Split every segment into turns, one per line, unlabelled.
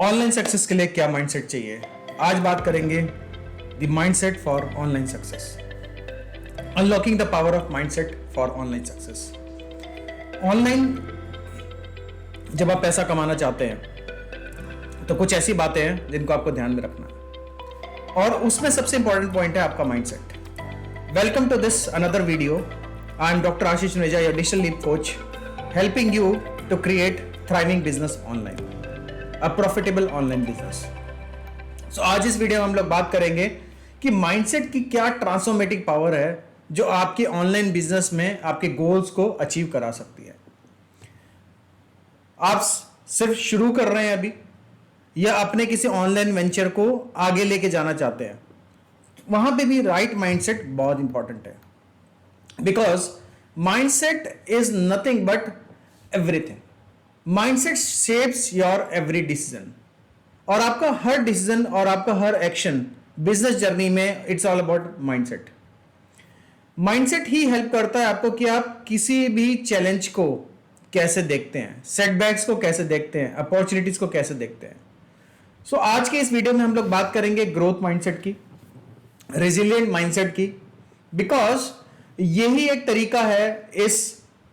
Online success के लिए क्या माइंडसेट चाहिए? आज बात करेंगे the mindset for online success, unlocking the power of mindset for online success. Online जब आप पैसा कमाना चाहते हैं तो कुछ ऐसी बातें हैं जिनको आपको ध्यान में रखना है, और उसमें सबसे इंपॉर्टेंट पॉइंट है आपका mindset. Welcome to this another video. I am doctor Ashish Juneja, your digital leap coach, helping you to create thriving business online, a profitable online business. So आज इस वीडियो में हम लोग बात करेंगे कि माइंडसेट की क्या ट्रांसफॉर्मेटिव पावर है जो आपके ऑनलाइन बिजनेस में आपके गोल्स को अचीव करा सकती है। आप सिर्फ शुरू कर रहे हैं अभी, या अपने किसी ऑनलाइन वेंचर को आगे लेके जाना चाहते हैं, वहां पे भी राइट माइंडसेट बहुत इंपॉर्टेंट है। Because mindset is nothing but everything. Mindset shapes your every decision. और आपका हर डिसीजन और आपका हर एक्शन बिजनेस जर्नी में it's all about mindset. Mindset he help करता है आपको कि आप किसी भी चैलेंज को कैसे देखते हैं, सेटबैक्स को कैसे देखते हैं, अपॉर्चुनिटीज को कैसे देखते हैं। सो आज के इस वीडियो में हम लोग बात करेंगे ग्रोथ माइंडसेट की, रेजिलिएंट माइंडसेट की, बिकॉज यही एक तरीका है इस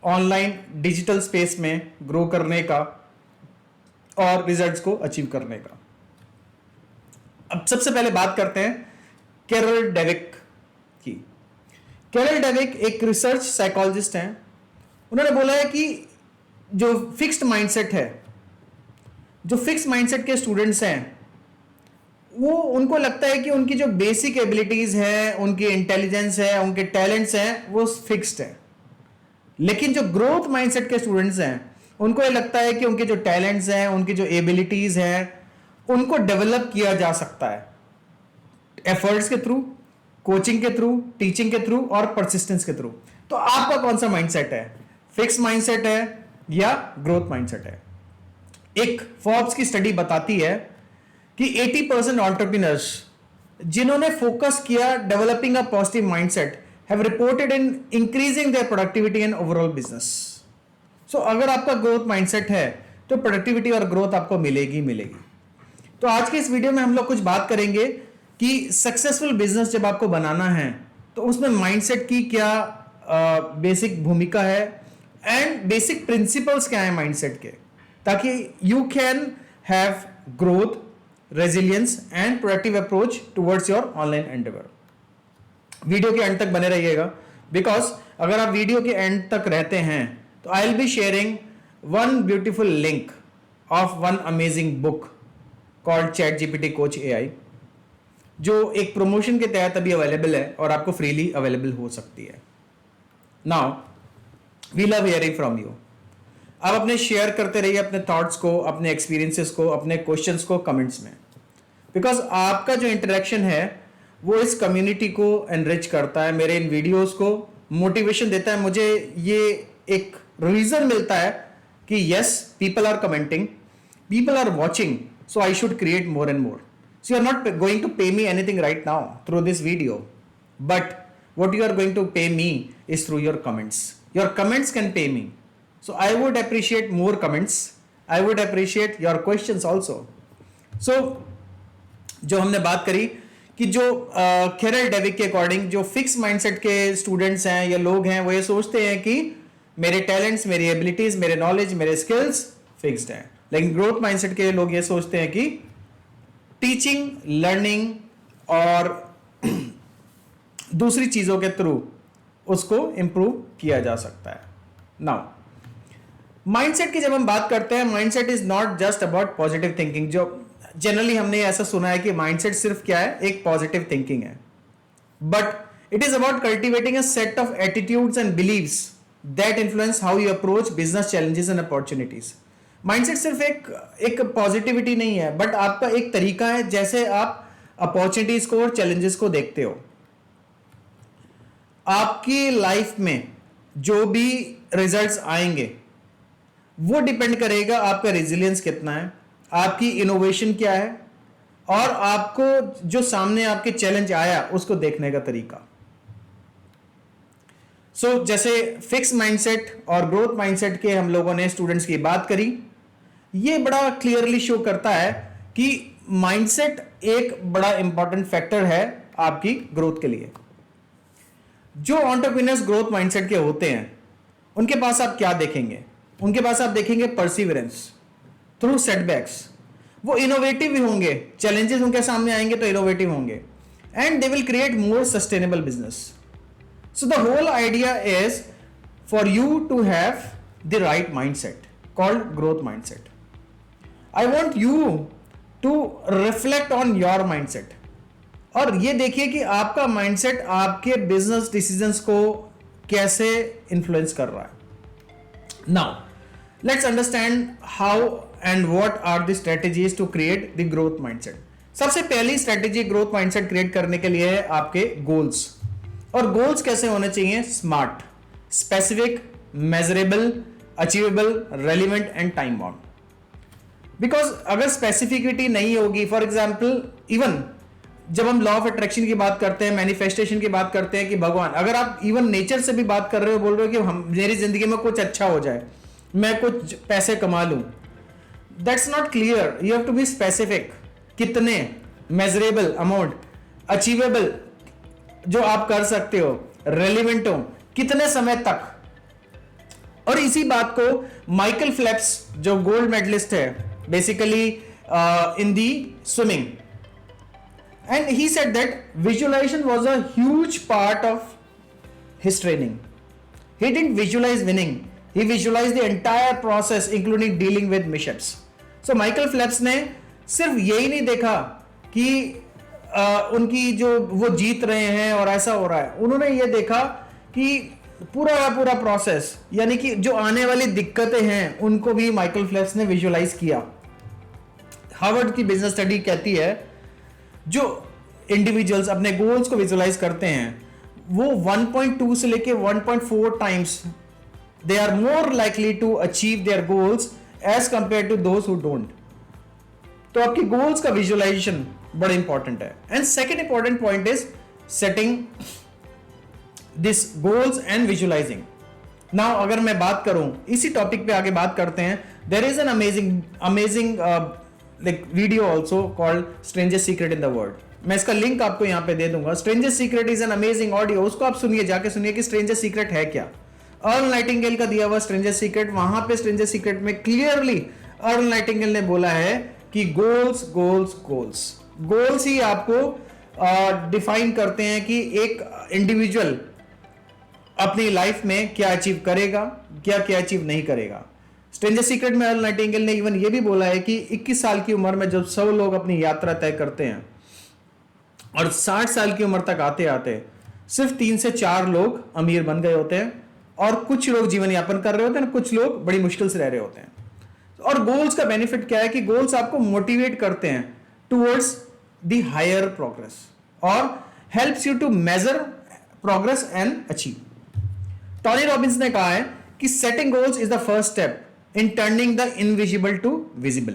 ऑनलाइन डिजिटल स्पेस में ग्रो करने का और रिजल्ट्स को अचीव करने का। अब सबसे पहले बात करते हैं कैरल डेविक की। कैरल डेविक एक रिसर्च साइकोलॉजिस्ट हैं। उन्होंने बोला है कि जो फिक्स्ड माइंडसेट है, जो फिक्स्ड माइंडसेट के स्टूडेंट्स हैं, वो उनको लगता है कि उनकी जो बेसिक एबिलिटीज है, उनकी इंटेलिजेंस है, उनके टैलेंट्स हैं, वो फिक्स्ड है। लेकिन जो ग्रोथ माइंडसेट के स्टूडेंट्स हैं, उनको ये लगता है कि उनके जो टैलेंट्स हैं, उनकी जो एबिलिटीज हैं, उनको डेवलप किया जा सकता है एफर्ट्स के थ्रू, कोचिंग के थ्रू, टीचिंग के थ्रू और परसिस्टेंस के थ्रू। तो आपका कौन सा माइंडसेट है? फिक्स माइंडसेट है या ग्रोथ माइंडसेट है? एक फोर्ब्स की स्टडी बताती है कि 80% एंटरप्रेन्योर्स जिन्होंने फोकस किया developing a positive mindset have reported in increasing their productivity and overall business. So अगर आपका ग्रोथ माइंडसेट है तो प्रोडक्टिविटी और ग्रोथ आपको मिलेगी मिलेगी। तो आज के इस वीडियो में हम लोग कुछ बात करेंगे कि सक्सेसफुल बिजनेस जब आपको बनाना है तो उसमें माइंडसेट की क्या बेसिक भूमिका है एंड बेसिक प्रिंसिपल्स क्या है माइंडसेट के, ताकि you can have growth, resilience and productive approach towards your online Endeavour. Video के एंड तक बने रहिएगा, बिकॉज अगर आप वीडियो के एंड तक रहते हैं तो I will be sharing one beautiful link of one amazing book called ChatGPT coach AI, जो एक प्रमोशन के तहत अभी अवेलेबल है और आपको फ्रीली अवेलेबल हो सकती है। Now we love hearing from you. आप अपने शेयर करते रहिए अपने थॉट्स को, अपने एक्सपीरियंसेस को, अपने क्वेश्चंस को कमेंट्स में, बिकॉज आपका जो इंटरेक्शन है वो इस कम्युनिटी को एनरिच करता है, मेरे इन वीडियोस को मोटिवेशन देता है। मुझे ये एक रीजन मिलता है कि yes, people are commenting, people are watching, so I should create more and more. So you are not going to pay me anything right now through this video, but what you are going to pay me is through your comments. Your comments can pay me. So I would appreciate more comments. I would appreciate your questions also. So जो हमने बात करी कि जो Carol Devic के according जो fix mindset के students हैं या लोग हैं, वो ये सोचते हैं कि मेरे टैलेंट्स, मेरी एबिलिटीज, मेरे नॉलेज, मेरे स्किल्स फिक्स्ड हैं। लेकिन ग्रोथ माइंडसेट के लोग ये सोचते हैं कि टीचिंग, लर्निंग और दूसरी चीजों के थ्रू उसको इंप्रूव किया जा सकता है। नाउ माइंडसेट की जब हम बात करते हैं, mindset is not just about positive thinking. जो जनरली हमने ऐसा सुना है कि माइंडसेट सिर्फ क्या है, एक पॉजिटिव थिंकिंग है, but it is about cultivating a set of attitudes and believes that influence how you approach business challenges and opportunities. Mindset सिर्फ एक पॉजिटिविटी नहीं है, बट आपका एक तरीका है जैसे आप अपॉर्चुनिटीज को और चैलेंजेस को देखते हो। आपकी लाइफ में जो भी रिजल्ट्स आएंगे वो डिपेंड करेगा आपका रेजिलियंस कितना है, आपकी इनोवेशन क्या है, और आपको जो सामने आपके चैलेंज आया उसको देखने का तरीका। सो जैसे फिक्स माइंडसेट और ग्रोथ माइंडसेट के हम लोगों ने स्टूडेंट्स की बात करी, ये बड़ा क्लियरली शो करता है कि माइंडसेट एक बड़ा इंपॉर्टेंट फैक्टर है आपकी ग्रोथ के लिए। जो एंटरप्रेन्योर्स ग्रोथ माइंडसेट के होते हैं उनके पास आप क्या देखेंगे? उनके पास आप देखेंगे परसिवरेंस थ्रू सेटबैक्स। वो इनोवेटिव भी होंगे, चैलेंजेस उनके सामने आएंगे तो इनोवेटिव होंगे, and they will create more sustainable business. So the whole idea is for you to have the right mindset called growth mindset. I want you to reflect on your mindset और ये देखिए कि आपका mindset आपके business decisions को कैसे influence कर रहा है। Now let's understand how and what are the strategies to create the growth mindset. सबसे पहली स्ट्रेटजी ग्रोथ माइंडसेट क्रिएट करने के लिए है आपके गोल्स। और गोल्स कैसे होने चाहिए? Smart, specific, measurable, achievable, relevant and time bound. Because अगर स्पेसिफिसिटी नहीं होगी, फॉर एग्जाम्पल इवन जब हम लॉ ऑफ अट्रैक्शन की बात करते हैं, मैनिफेस्टेशन की बात करते हैं कि भगवान, अगर आप इवन नेचर से भी बात कर रहे हो, बोल रहे हो कि हम मेरी जिंदगी में कुछ अच्छा हो जाए, मैं कुछ पैसे कमा लूं, that's not clear. You have to be specific, कितने, मेजरेबल अमाउंट, अचीवेबल जो आप कर सकते हो, रेलिवेंट हो, कितने समय तक। और इसी बात को माइकल फेल्प्स जो गोल्ड मेडलिस्ट है basically in the swimming, and he said that visualization was a huge part of his training. He didn't visualize winning, he visualized the entire process including dealing with mishaps. So Michael Phelps ने सिर्फ यही नहीं देखा कि उनकी जो वो जीत रहे हैं और ऐसा हो रहा है, उन्होंने ये देखा कि पूरा का पूरा प्रोसेस, यानी कि जो आने वाली दिक्कतें हैं उनको भी माइकल फेल्प्स ने विजुलाइज किया। हार्वर्ड की बिजनेस स्टडी कहती है जो इंडिविजुअल्स अपने गोल्स को विजुलाइज करते हैं वो 1.2 से लेके 1.4 times they are more likely to achieve their goals as compared to those who don't. तो आपके गोल्स का विजुलाइजेशन बड़ा इंपॉर्टेंट है। And second important point is setting this goals and visualizing. Now अगर मैं बात करूं, इसी टॉपिक पे आगे बात करते हैं। There is an amazing like video also called strangest secret in the world. मैं इसका लिंक आपको यहाँ पे दे दूंगा। strangest secret is an amazing audio, उसको आप सुनिए, जाके सुनिए कि strangest secret है क्या। अर्ल नाइटिंगेल का दिया हुआ strangest secret, वहां पे strangest secret में क्लियरली अर्ल नाइटिंगेल ने बोला है कि गोल्स गोल्स गोल्स गोल्स ही आपको डिफाइन करते हैं कि एक इंडिविजुअल अपनी लाइफ में क्या अचीव करेगा, क्या क्या अचीव नहीं करेगा। स्ट्रेंजर्स सीक्रेट में अर्ल नाइटिंगेल ने इवन ये भी बोला है कि 21 साल की उम्र में जब सब लोग अपनी यात्रा तय करते हैं और 60 साल की उम्र तक आते आते सिर्फ 3 से 4 लोग अमीर बन गए होते हैं और कुछ लोग जीवन यापन कर रहे होते हैं, कुछ लोग बड़ी मुश्किल से रह रहे होते हैं। और गोल्स का बेनिफिट क्या है कि गोल्स आपको मोटिवेट करते हैं टुवर्ड्स द हायर प्रोग्रेस और helps you to measure progress and achieve. Tony Robbins ने कहा है कि setting goals is the first step in turning the invisible to visible.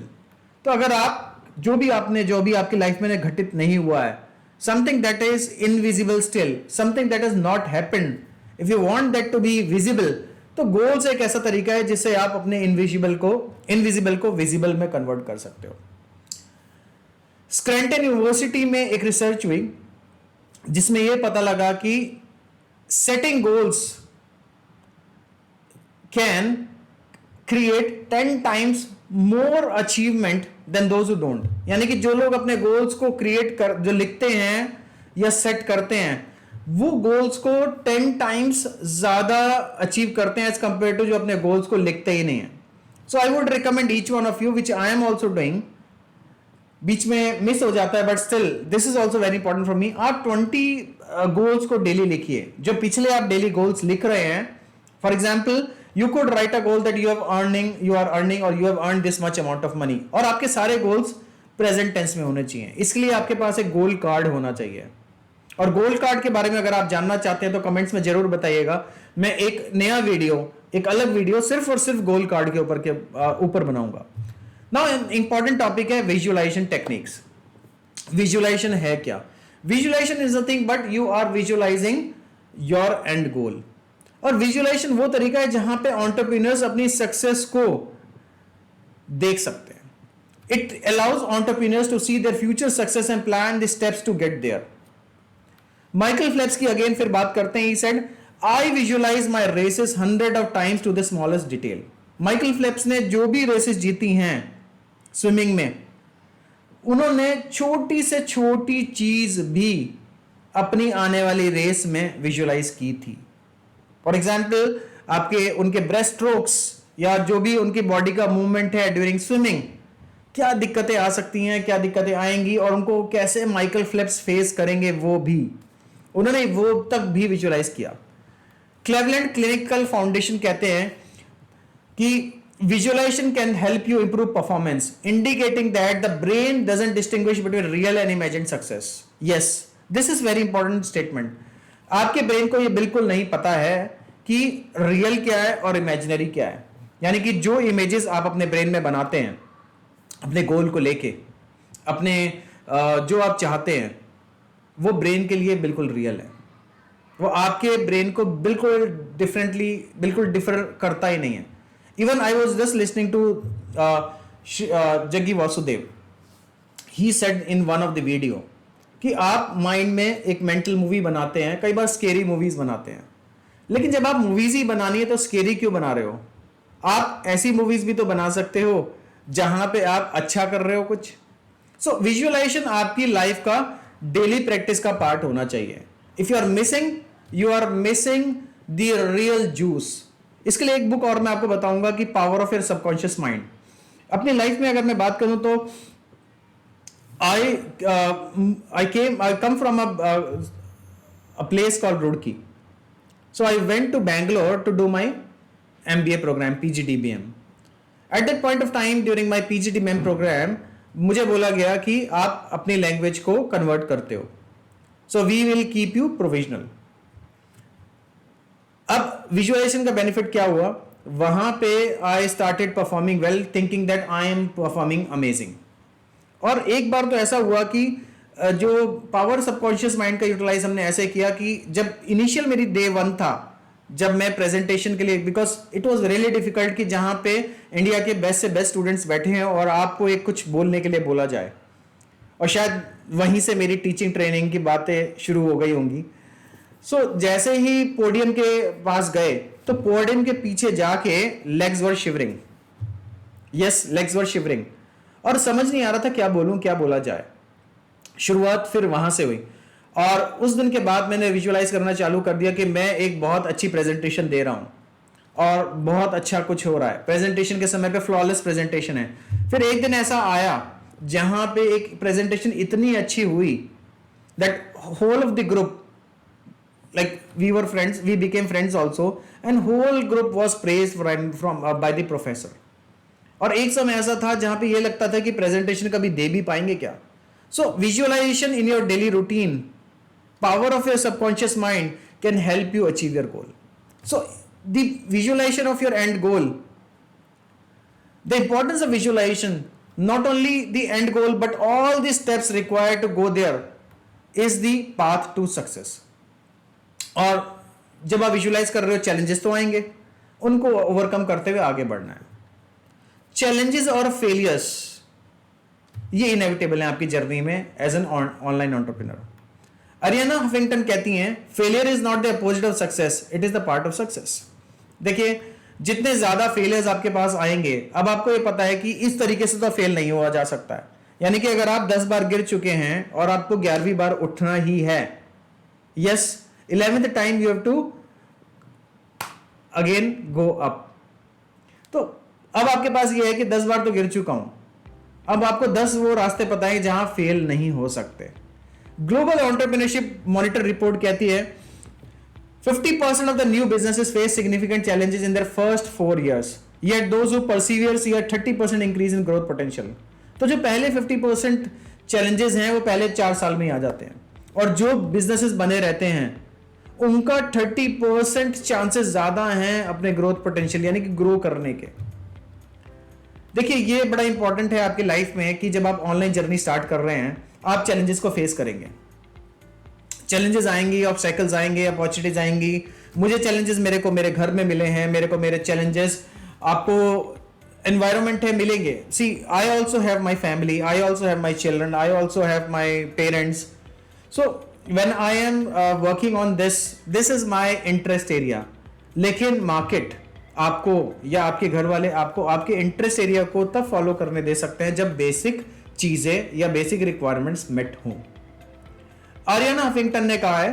तो अगर आप जो भी आपकी लाइफ में घटित नहीं हुआ है, something that is invisible still, something that is not happened, if you want that to be visible, तो गोल्स एक ऐसा तरीका है जिससे आप अपने इनविजिबल को विजिबल में कन्वर्ट कर सकते हो। स्क्रैंटन यूनिवर्सिटी में एक रिसर्च हुई जिसमें यह पता लगा कि setting goals can create 10 times more achievement than those who don't। यानी कि जो लोग अपने गोल्स को जो लिखते हैं या सेट करते हैं, वो गोल्स को 10 टाइम्स ज्यादा अचीव करते हैं एज कंपेयर टू जो अपने गोल्स को लिखते ही नहीं है। So I would recommend each one of you, which I am also doing, बीच में मिस हो जाता है but still this is also very important for me. आप 20 गोल्स को डेली लिखिए, जो पिछले आप डेली गोल्स लिख रहे हैं। For example you could write a goal that you are earning or you have earned this much amount of money, और आपके सारे गोल्स प्रेजेंट टेंस में होने चाहिए। इसके लिए आपके पास एक गोल कार्ड होना चाहिए। और गोल कार्ड के बारे में अगर आप जानना चाहते हैं तो कमेंट्स में जरूर बताइएगा। मैं एक नया वीडियो, एक अलग वीडियो सिर्फ और सिर्फ गोल कार्ड के ऊपर बनाऊंगा। नाउ इंपॉर्टेंट टॉपिक है विजुअलाइजेशन टेक्निक्स। विजुअलाइजेशन है क्या? Visualisation is nothing but you are visualising your end goal. और विजुअलाइजेशन वो तरीका है जहां पे एंटरप्रेन्योर्स अपनी सक्सेस को देख सकते हैं। It allows entrepreneurs to see their future success and plan the steps to get there. Michael Phelps की अगेन फिर बात करते हैं. He said, I visualize my races hundred of times to the smallest detail. Michael Phelps ने जो भी races जीती हैं स्विमिंग में, उन्होंने छोटी से छोटी चीज भी अपनी आने वाली रेस में विजुलाइज की थी. फॉर एग्जाम्पल, आपके उनके ब्रेस्ट स्ट्रोक्स या जो भी उनकी बॉडी का मूवमेंट है ड्यूरिंग स्विमिंग, क्या दिक्कतें आ सकती हैं, क्या दिक्कतें आएंगी और उनको कैसे माइकल फेल्प्स फेस करेंगे, वो भी उन्होंने वो तक भी विजुलाइज किया. क्लेवलैंड क्लिनिकल फाउंडेशन कहते हैं कि visualization can help you improve performance, indicating that the brain doesn't distinguish between real and imagined success. Yes, this is very important statement. आपके ब्रेन को ये बिल्कुल नहीं पता है कि रियल क्या है और इमेजिनरी क्या है. यानी कि जो इमेजेस आप अपने ब्रेन में बनाते हैं अपने गोल को लेके, अपने जो आप चाहते हैं, वो ब्रेन के लिए बिल्कुल रियल है. वो आपके ब्रेन को बिल्कुल डिफर करता ही नहीं है. Even I was just listening to Jaggi Vasudev. He said in one of the video कि आप माइंड में एक मेंटल मूवी बनाते हैं, कई बार स्केरी मूवीज बनाते हैं, लेकिन जब आप मूवीज ही बनानी है तो स्केरी क्यों बना रहे हो? आप ऐसी मूवीज भी तो बना सकते हो जहां पे आप अच्छा कर रहे हो कुछ. सो विजुअलाइजेशन आपकी लाइफ का डेली प्रैक्टिस का पार्ट होना चाहिए. If you are missing the real juice. इसके लिए एक बुक और मैं आपको बताऊंगा कि power of your subconscious mind. अपनी लाइफ में अगर मैं बात करूं तो I come from a place called Roorkee. So I went to Bangalore to do my MBA program, PGDBM. At that point of time during my PGDBM program, मुझे बोला गया कि आप अपनी लैंग्वेज को कन्वर्ट करते हो, so we will keep you provisional. अब विजुअलाइजेशन का बेनिफिट क्या हुआ? वहां पे I started performing well, thinking that I am performing amazing. और एक बार तो ऐसा हुआ कि जो पावर सबकॉन्शियस माइंड का यूटिलाइज हमने ऐसे किया कि जब इनिशियल मेरी डे 1 था, जब मैं प्रेजेंटेशन के लिए, because it was really difficult कि जहां पे इंडिया के बेस्ट से बेस्ट स्टूडेंट्स बैठे हैं और आपको एक कुछ बोलने के लिए बोला जाए, और शायद वहीं से मेरी टीचिंग ट्रेनिंग की बातें शुरू हो गई होंगी. सो जैसे ही पोडियम के पास गए तो पोडियम के पीछे जाके लेग्स वर शिवरिंग. यस, लेग्स वर शिवरिंग. और समझ नहीं आ रहा था क्या बोलूं, क्या बोला जाए. शुरुआत फिर वहां से हुई और उस दिन के बाद मैंने विजुअलाइज करना चालू कर दिया कि मैं एक बहुत अच्छी प्रेजेंटेशन दे रहा हूं और बहुत अच्छा कुछ हो रहा है. प्रेजेंटेशन के समय पे फ्लॉलेस प्रेजेंटेशन है. फिर एक दिन ऐसा आया जहां पे एक प्रेजेंटेशन इतनी अच्छी हुई that whole of the group, like we were friends, we became friends also, and whole group was praised from by the professor. और एक समय ऐसा था जहां पे ये लगता था कि प्रेजेंटेशन कभी दे भी पाएंगे क्या. So visualisation in your daily routine, power of your subconscious mind can help you achieve your goal. So the visualisation of your end goal, the importance of visualisation, not only the end goal but all the steps required to go there is the path to success. और जब आप visualise कर रहे हो challenges तो आएंगे, उनको overcome करते हुए आगे बढ़ना है. चैलेंजेस और फेलियर्स ये इनएविटेबल हैं आपकी जर्नी में as an online entrepreneur. Arianna Huffington कहती हैं, failure is not the opposite of success, it is the part of success. देखिए, जितने ज्यादा फेलियर्स आपके पास आएंगे, अब आपको ये पता है कि इस तरीके से तो फेल नहीं हुआ जा सकता है. यानी कि अगर आप 10 बार गिर चुके हैं और आपको 11वीं बार उठना ही है, yes, 11th time you have to again go up. तो अब आपके पास ये है कि 10 बार तो गिर चुका हूं, अब आपको 10 वो रास्ते पता है जहां फेल नहीं हो सकते. ग्लोबल एंटरप्रेन्योरशिप मॉनिटर रिपोर्ट कहती है 50% of the new businesses face significant challenges in their first 4 years, yet those who persevere see a 30% increase in growth potential. तो जो पहले 50% challenges हैं वो पहले 4 साल में ही आ जाते हैं, और जो businesses बने रहते हैं उनका 30% चांसेस ज्यादा हैं अपने ग्रोथ पोटेंशियल यानी कि ग्रो करने के. देखिए, ये बड़ा इंपॉर्टेंट है आपकी लाइफ में कि जब आप ऑनलाइन जर्नी स्टार्ट कर रहे हैं, आप चैलेंजेस को फेस करेंगे. चैलेंजेस आएंगी, ऑब्स्टेकल्स आएंगे, अपॉर्चुनिटीज आएंगी. मुझे चैलेंजेस मेरे घर में मिले हैं, मेरे चैलेंजेस आपको एनवायरमेंट है मिलेंगे. See I also have my family, I also have my children, I also have my parents. So when I am working on this is my interest area. लेकिन मार्केट आपको या आपके घर वाले आपको आपके इंटरेस्ट एरिया को तब फॉलो करने दे सकते हैं जब बेसिक चीजें या बेसिक रिक्वायरमेंट्स मेट हों. आरियाना हफिंगटन ने कहा है,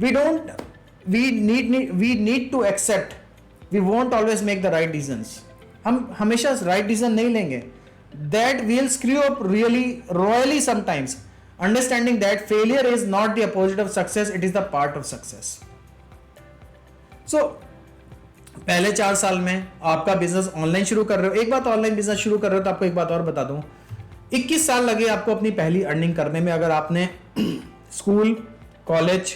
we need to accept, we won't always make the right decisions. हम हमेशा राइट डिसीजन नहीं लेंगे. That will screw up really royally sometimes. Understanding that failure is not the opposite of success, it is the part of success. So पहले 4 साल में आपका business online शुरू कर रहे हो. एक बात, ऑनलाइन बिजनेस शुरू कर रहे हो तो आपको एक बात और बता दूं, 21 साल लगे आपको अपनी पहली अर्निंग करने में. अगर आपने स्कूल, कॉलेज,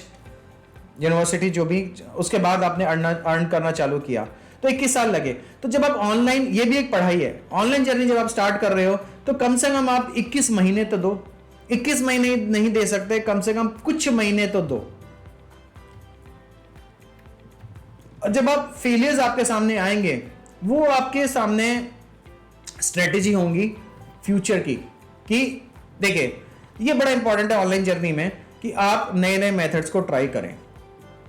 यूनिवर्सिटी जो भी, उसके बाद आपने अर्न करना चालू किया तो 21 साल लगे. तो जब आप ऑनलाइन, ये भी एक पढ़ाई है, ऑनलाइन जर्नी जब आप स्टार्ट कर रहे हो तो कम से कम आप 21 महीने तो दो. 21 महीने नहीं दे सकते, कम से कम कुछ महीने तो दो. और जब आप फेलियर्स आपके सामने आएंगे, वो आपके सामने स्ट्रेटेजी होंगी फ्यूचर की. कि देखिए, ये बड़ा इंपॉर्टेंट है ऑनलाइन जर्नी में कि आप नए नए मेथड्स को ट्राई करें.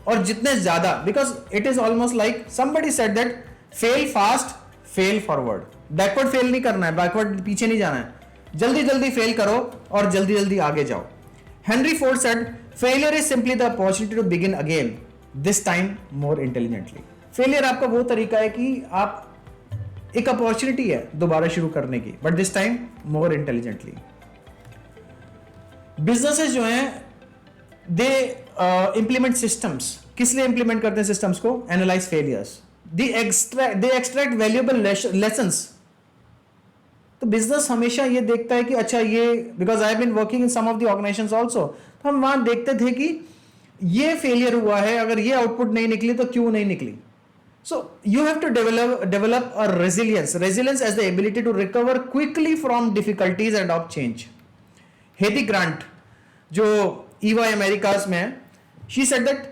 और जितने ज्यादा, because it is almost like somebody said that fell fast, fail forward. Backward fail नहीं करना है, बैकवर्ड पीछे नहीं जाना है. जल्दी जल्दी फेल करो और जल्दी जल्दी आगे जाओ. Henry Ford said failure is simply the opportunity to begin again, this time more intelligently. Failure आपका वो तरीका है कि आप, एक अपॉर्चुनिटी है दोबारा शुरू करने की, but this time more intelligently. Businesses जो हैं दे इंप्लीमेंट सिस्टम्स. किस लिए इंप्लीमेंट करते हैं सिस्टम्स को? Analyse failures, they extract valuable lessons. तो बिजनेस हमेशा ये देखता है कि अच्छा ये, because I have been working in some of the organisations also, तो हम वहां देखते थे कि ये फेलियर हुआ है, अगर ये आउटपुट नहीं निकली तो क्यों नहीं निकली. So you have to develop a resilience as the ability to recover quickly from difficulties and of change. Hedy Grant, जो EY Americas में है, she said that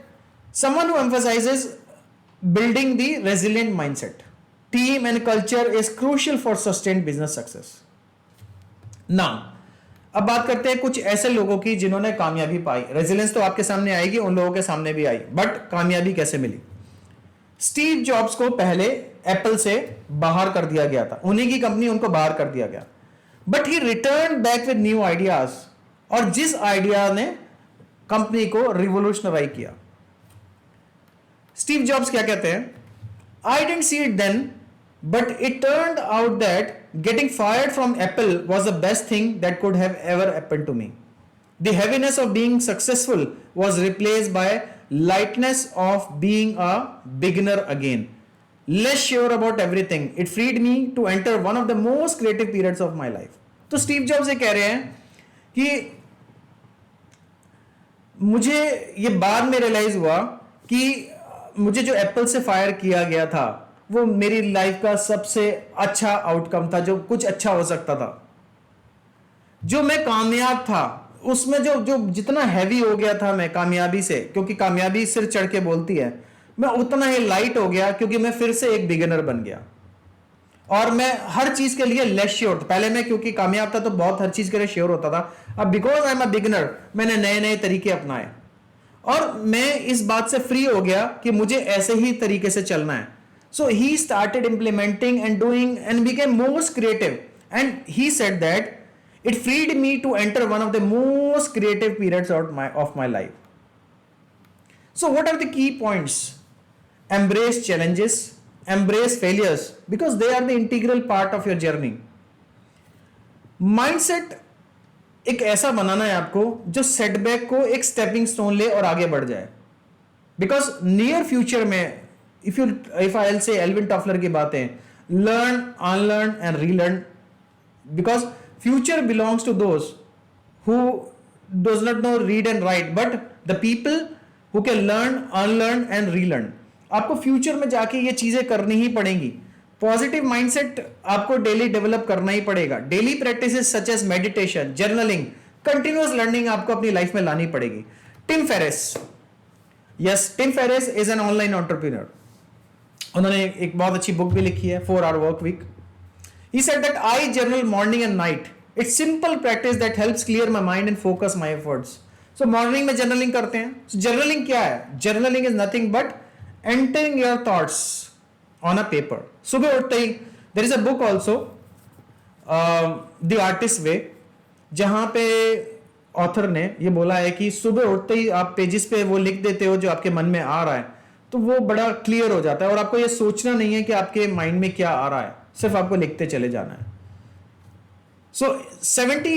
someone who emphasizes building the resilient mindset, team and culture is crucial for sustained business success. Now, अब बात करते हैं कुछ ऐसे लोगों की जिन्होंने कामयाबी पाई. रेजिलियंस तो आपके सामने आएगी, उन लोगों के सामने भी आई, बट कामयाबी कैसे मिली? स्टीव जॉब्स को पहले एप्पल से बाहर कर दिया गया था, उन्हीं की कंपनी, उनको बाहर कर दिया गया. But he return back with new ideas, और जिस आइडिया ने कंपनी को रिवोल्यूशनराइज किया. स्टीव जॉब्स क्या कहते हैं? I didn't see it then, but it turned out that getting fired from Apple was the best thing that could have ever happened to me. The heaviness of being successful was replaced by lightness of being a beginner again, less sure about everything. It freed me to enter one of the most creative periods of my life. तो Steve jobs ये कह रहे हैं कि मुझे ये बाद में रियलाइज हुआ कि मुझे जो एप्पल से फायर किया गया था वो मेरी लाइफ का सबसे अच्छा आउटकम था, जो कुछ अच्छा हो सकता था. जो मैं कामयाब था उसमें, जो जितना हैवी हो गया था मैं कामयाबी से, क्योंकि कामयाबी सिर चढ़ के बोलती है, मैं उतना ही लाइट हो गया क्योंकि मैं फिर से एक बिगिनर बन गया. और मैं हर चीज के लिए लेस श्योर था. पहले मैं क्योंकि कामयाब था तो बहुत हर चीज के लिए श्योर होता था. अब because I am a beginner, मैंने नए नए तरीके अपनाए और मैं इस बात से फ्री हो गया कि मुझे ऐसे ही तरीके से चलना है. So he started implementing and doing and became most creative, and he said that it freed me to enter one of the most creative periods of my life. So what are the key points? Embrace challenges, embrace failures, because they are the integral part of your journey. Mindset एक ऐसा बनाना है आपको जो setback को एक stepping stone ले और आगे बढ़ जाए. बिकॉज नियर फ्यूचर में if I'll say Alvin Toffler की बातें, learn, unlearn and relearn, because future belongs to those who does not know read and write, but the people who can learn, unlearn and relearn. आपको future में जाके ये चीजें करनी ही पड़ेंगी. पॉजिटिव माइंडसेट आपको डेली डेवलप करना ही पड़ेगा. Daily practices such as meditation, journaling, continuous learning आपको अपनी लाइफ में लानी पड़ेगी. Tim Ferriss, yes, Tim Ferriss is an online entrepreneur. उन्होंने एक बहुत अच्छी बुक भी लिखी है, 4 Hour Work Week. He said that I journal morning and night. It's simple practice that helps clear my mind and focus my efforts. So morning में journaling करते हैं. So journaling क्या है? Journaling is nothing but entering your thoughts on a paper. सुबह उठते ही there is a book also, The Artist Way, जहां पे author ने ये बोला है कि सुबह उठते ही आप पेजेस पे वो लिख देते हो जो आपके मन में आ रहा है, तो वो बड़ा क्लियर हो जाता है और आपको ये सोचना नहीं है कि आपके माइंड में क्या आ रहा है, सिर्फ आपको लिखते चले जाना है. So 70,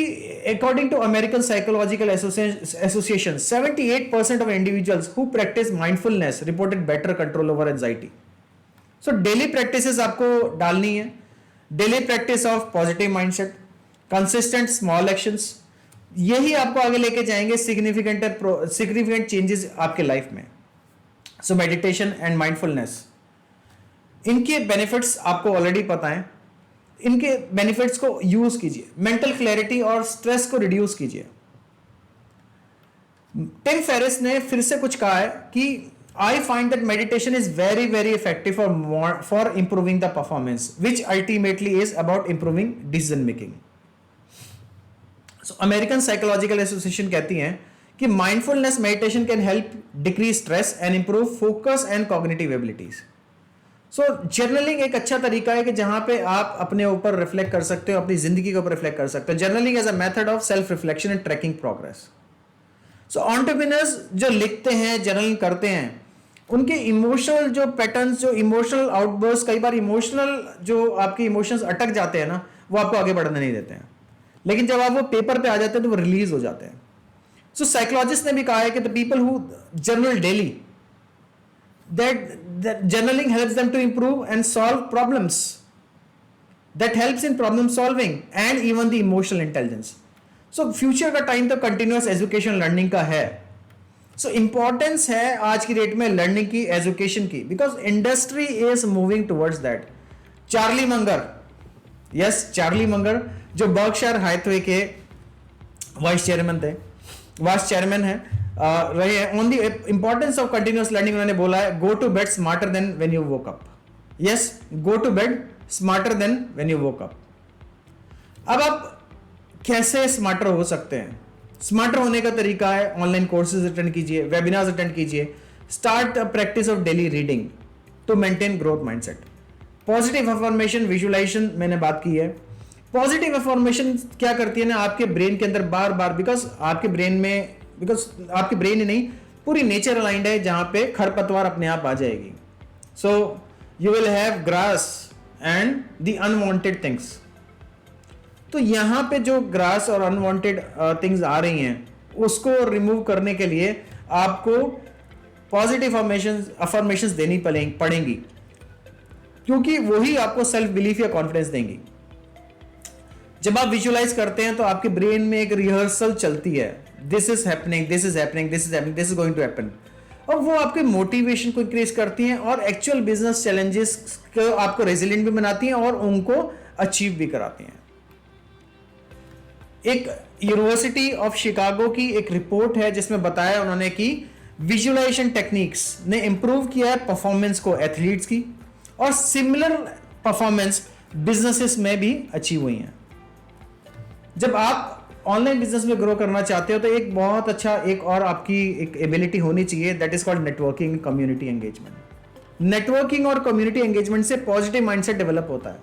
according to American Psychological Association, 78% of individuals who practice mindfulness reported better control over anxiety. So daily practices आपको डालनी है. Daily practice of positive mindset, consistent small actions, यही आपको आगे लेके जाएंगे significant changes आपके लाइफ में. So meditation and mindfulness, इनके बेनिफिट्स आपको ऑलरेडी पता है. इनके बेनिफिट्स को यूज कीजिए. मेंटल क्लैरिटी और स्ट्रेस को रिड्यूस कीजिए. टिम फेरिस ने फिर से कुछ कहा है कि I find that meditation is very very effective for improving the performance, which ultimately is about improving decision making. So American psychological association कहती हैं कि mindfulness meditation can help decrease stress and improve focus and cognitive abilities. So journaling एक अच्छा तरीका है कि जहां पे आप अपने ऊपर रिफ्लेक्ट कर सकते हो, अपनी जिंदगी के ऊपर रिफ्लेक्ट कर सकते हो. Journaling as a method of self reflection and tracking progress. So entrepreneurs जो लिखते हैं, जर्नलिंग करते हैं, उनके इमोशनल जो पैटर्न्स, जो इमोशनल आउटबर्स्ट, कई बार इमोशनल जो आपके इमोशंस अटक जाते हैं ना, वो आपको आगे बढ़ने नहीं देते हैं. लेकिन जब आप वो पेपर पे आ जाते हैं तो वो रिलीज हो जाते हैं. सो साइकोलॉजिस्ट ने भी कहा है कि the people who journal daily, that journaling helps them to improve and solve problems, that helps in problem solving and even the emotional intelligence. So future का टाइम तो continuous education learning का है. So importance है आज की date में learning की, education की, because industry is moving towards that. Charlie Munger, yes, Charlie Munger जो बर्कशायर हाथवे के वाइस चेयरमैन है रहे हैं. On the importance of continuous learning उन्होंने बोला है, go to bed smarter than when you woke up. Yes, go to bed smarter than when you woke up. अब आप कैसे स्मार्टर हो सकते हैं? स्मार्टर होने का तरीका है ऑनलाइन कोर्सेज अटेंड कीजिए, वेबिनार्स अटेंड कीजिए, start practice of daily reading to maintain growth mindset. Positive affirmation, visualisation मैंने बात की है. पॉजिटिव अफर्मेशन क्या करती है ना, आपके ब्रेन के अंदर बार बार, बिकॉज आपके ब्रेन ही नहीं, पूरी नेचर अलाइंड है जहां पे खरपतवार अपने आप आ जाएगी. So you will have grass and the unwanted things. तो यहां पे जो ग्रास और अनवांटेड थिंग्स आ रही हैं, उसको रिमूव करने के लिए आपको पॉजिटिव अफर्मेशंस देनी पड़ेंगी, क्योंकि वही आपको सेल्फ बिलीफ या कॉन्फिडेंस देंगी. जब आप विजुअलाइज करते हैं तो आपके ब्रेन में एक रिहर्सल चलती है, this is happening, this is happening, this is happening, this is going to happen, और वो आपके मोटिवेशन को इंक्रीज करती हैं और एक्चुअल बिजनेस चैलेंजेस को आपको रेजिलिएंट भी बनाती हैं और उनको अचीव भी कराती हैं. एक यूनिवर्सिटी ऑफ शिकागो की एक रिपोर्ट है जिसमें बताया उन्होंने कि विजुअलाइजेशन टेक्निक्स ने इंप्रूव किया है परफॉर्मेंस को एथलीट्स की, और सिमिलर परफॉर्मेंस बिजनेसेस में भी अचीव हुई हैं. जब आप ऑनलाइन बिजनेस में ग्रो करना चाहते हो तो एक बहुत अच्छा एक और आपकी एक एबिलिटी होनी चाहिए, that is called networking, community engagement. Networking और कम्युनिटी एंगेजमेंट से पॉजिटिव माइंडसेट डेवलप होता है.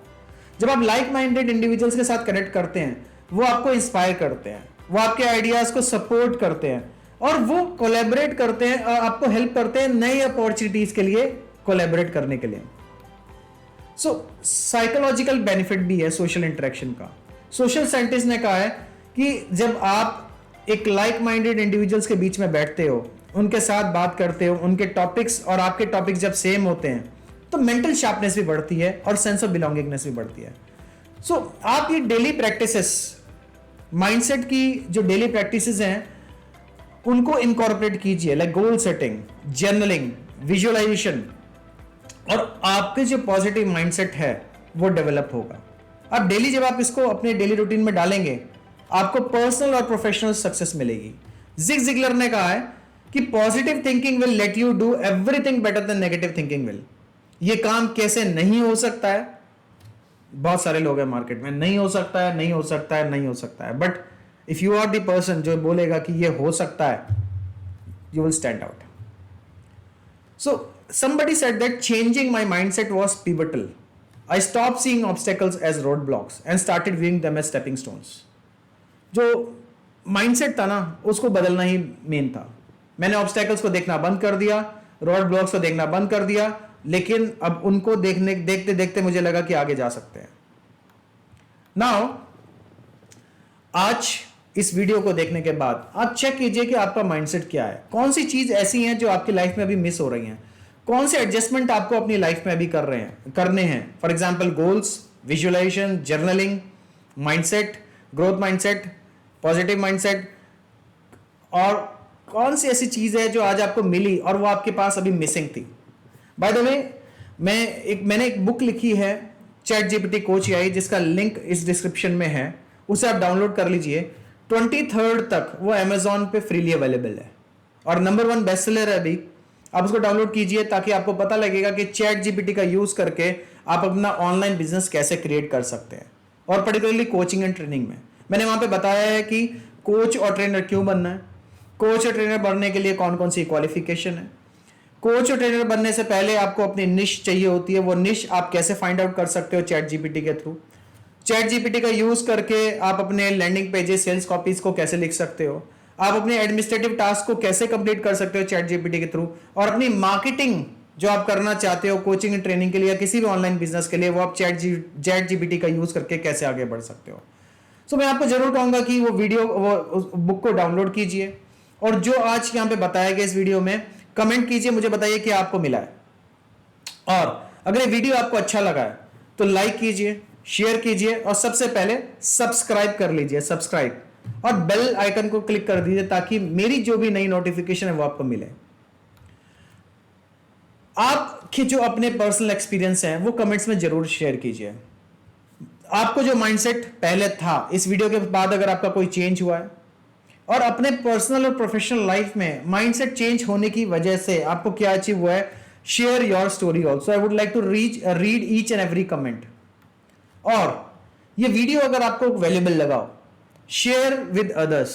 जब आप लाइक माइंडेड इंडिविजुअल्स के साथ कनेक्ट करते हैं, वो आपको इंस्पायर करते हैं, वो आपके आइडियाज को सपोर्ट करते हैं और वो कोलैबोरेट करते हैं, आपको हेल्प करते हैं नई अपॉर्चुनिटीज के लिए कोलैबोरेट करने के लिए. सो साइकोलॉजिकल बेनिफिट भी है सोशल इंटरेक्शन का. सोशल साइंटिस्ट ने कहा है कि जब आप एक लाइक माइंडेड इंडिविजुअल्स के बीच में बैठते हो, उनके साथ बात करते हो, उनके टॉपिक्स और आपके टॉपिक्स जब सेम होते हैं तो मेंटल शार्पनेस भी बढ़ती है और सेंस ऑफ बिलोंगिंगनेस भी बढ़ती है. सो आप ये डेली प्रैक्टिसेस, माइंडसेट की जो डेली प्रैक्टिसेस हैं, उनको इनकॉर्पोरेट कीजिए, like goal setting, journaling, visualisation, और आपके जो पॉजिटिव माइंडसेट है वो डेवलप होगा. अब डेली जब आप इसको अपने डेली रूटीन में डालेंगे, आपको पर्सनल और प्रोफेशनल सक्सेस मिलेगी. जिग जिगलर ने कहा है कि positive thinking will let you do everything better than negative thinking will. ये काम कैसे नहीं हो सकता है, बहुत सारे लोग हैं मार्केट में, नहीं हो सकता है, नहीं हो सकता है, नहीं हो सकता है, but if you are the person जो बोलेगा कि ये हो सकता है, you will stand out. So somebody said that changing my mindset was pivotal. I stopped seeing obstacles as roadblocks and started viewing them as stepping stones. जो mindset था ना, उसको बदलना ही मेन था. मैंने obstacles को देखना बंद कर दिया, road blocks को देखना बंद कर दिया, लेकिन अब उनको देखते देखते मुझे लगा कि आगे जा सकते हैं. Now आज इस वीडियो को देखने के बाद आप चेक कीजिए कि आपका माइंडसेट क्या है, कौन सी चीज ऐसी हैं जो आपकी लाइफ में अभी मिस हो रही हैं, कौन से एडजस्टमेंट आपको अपनी लाइफ में अभी करने हैं. For example goals, visualisation, journaling, mindset, growth mindset, positive mindset, और कौन सी ऐसी चीज है जो आज आपको मिली और वो आपके पास अभी मिसिंग थी. बाय द वे मैंने एक बुक लिखी है चैट जीपीटी कोच एआई, जिसका लिंक इस डिस्क्रिप्शन में है, उसे आप डाउनलोड कर लीजिए. 23rd तक वो Amazon पे फ्रीली अवेलेबल है और नंबर 1 बेस्टसेलर है अभी. आप उसको डाउनलोड कीजिए ताकि आपको पता लगेगा कि चैट जीपीटी का यूज करके आप अपना ऑनलाइन बिजनेस कैसे क्रिएट कर सकते हैं, और पर्टिकुलरली कोचिंग एंड ट्रेनिंग में. मैंने वहां पे बताया है कि कोच और ट्रेनर क्यों बनना है, कोच और ट्रेनर बनने के लिए कौन कौन सी क्वालिफिकेशन है, कोच और ट्रेनर बनने से पहले आपको अपनी निश चाहिए होती है, वो निश आप कैसे फाइंड आउट कर सकते हो चैट जीपीटी के थ्रू. चैट जीपीटी का यूज करके आप अपने लैंडिंग पेजेस, सेल्स कॉपीज को कैसे लिख सकते हो, आप अपने एडमिनिस्ट्रेटिव टास्क को कैसे कंप्लीट कर सकते हो चैट जीपीटी के थ्रू, और अपनी मार्केटिंग जो आप करना चाहते हो कोचिंग एंड ट्रेनिंग के लिए या किसी भी ऑनलाइन बिजनेस के लिए, वो आप चैट जीपीटी का यूज करके कैसे आगे बढ़ सकते हो. सो मैं आपको जरूर कहूंगा कि वो बुक को डाउनलोड कीजिए, और जो आज यहाँ पे बताया गया इस वीडियो में कमेंट कीजिए, मुझे बताइए कि आपको मिला है. और अगर ये वीडियो आपको अच्छा लगा है तो लाइक कीजिए, शेयर कीजिए, और सबसे पहले सब्सक्राइब कर लीजिए, सब्सक्राइब, और बेल आइकन को क्लिक कर दीजिए ताकि मेरी जो भी नई नोटिफिकेशन है वो आपको मिले. आपके जो अपने पर्सनल एक्सपीरियंस हैं वो कमेंट्स में जरूर शेयर कीजिए. आपको जो माइंडसेट पहले था, इस वीडियो के बाद अगर आपका कोई चेंज हुआ है, और अपने पर्सनल और प्रोफेशनल लाइफ में माइंडसेट चेंज होने की वजह से आपको क्या अचीव हुआ है, share your story also. I would like to read each and every comment. और ये वीडियो अगर आपको वैल्यूएबल लगा, शेयर विद अदर्स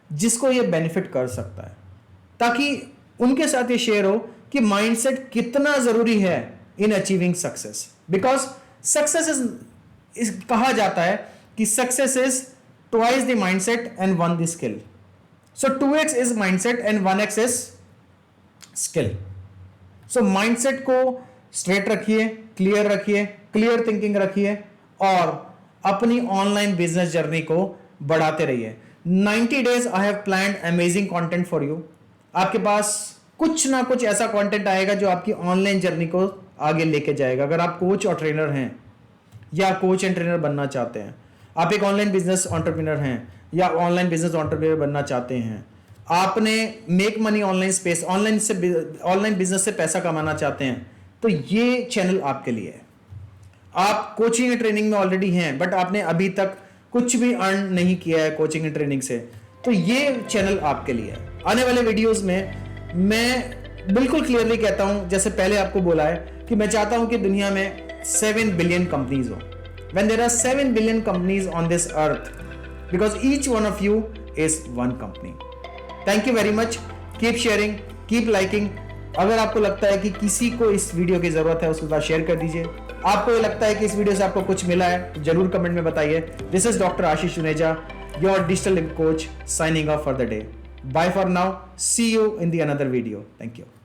जिसको ये बेनिफिट कर सकता है, ताकि उनके साथ ये शेयर हो कि माइंडसेट कितना जरूरी है in achieving success. Because success is कहा जाता है कि success is twice the mindset and 1 the skill. So 2x is mindset and 1x is skill. So mindset को स्ट्रेट रखिए, क्लियर रखिए, क्लियर थिंकिंग रखिए, और अपनी ऑनलाइन बिजनेस जर्नी को बढ़ाते रहिए. 90 days I have planned amazing content for you. आपके पास कुछ ना कुछ ऐसा कंटेंट आएगा जो आपकी ऑनलाइन जर्नी को आगे लेके जाएगा. अगर आप कोच और ट्रेनर हैं या कोच एंड ट्रेनर बनना चाहते हैं, आप एक ऑनलाइन बिजनेस एंटरप्रेन्योर हैं या ऑनलाइन बिजनेस एंटरप्रेन्योर बनना चाहते हैं, आपने make money online space, online business से पैसा कमाना चाहते हैं, तो ये चैनल आपके लिए है. आप कोचिंग एंड ट्रेनिंग में ऑलरेडी हैं बट आपने अभी तक कुछ भी अर्न नहीं किया है कोचिंग एंड ट्रेनिंग से, तो ये चैनल आपके लिए है. आने वाले वीडियोस में मैं बिल्कुल क्लियरली कहता हूं, जैसे पहले आपको बोला है, कि मैं चाहता हूं कि दुनिया में 7 बिलियन कंपनीज हो. When there are 7 billion companies on this earth, because each one of you is one company. Thank you very much. Keep sharing, keep liking. अगर आपको लगता है कि किसी को इस वीडियो की जरूरत है, उसके साथ शेयर कर दीजिए. आपको ये लगता है कि इस वीडियो से आपको कुछ मिला है तो जरूर कमेंट में बताइए. This is doctor Ashish Juneja, your digital coach, signing off for the day. Bye for now. See you in the another video. Thank you.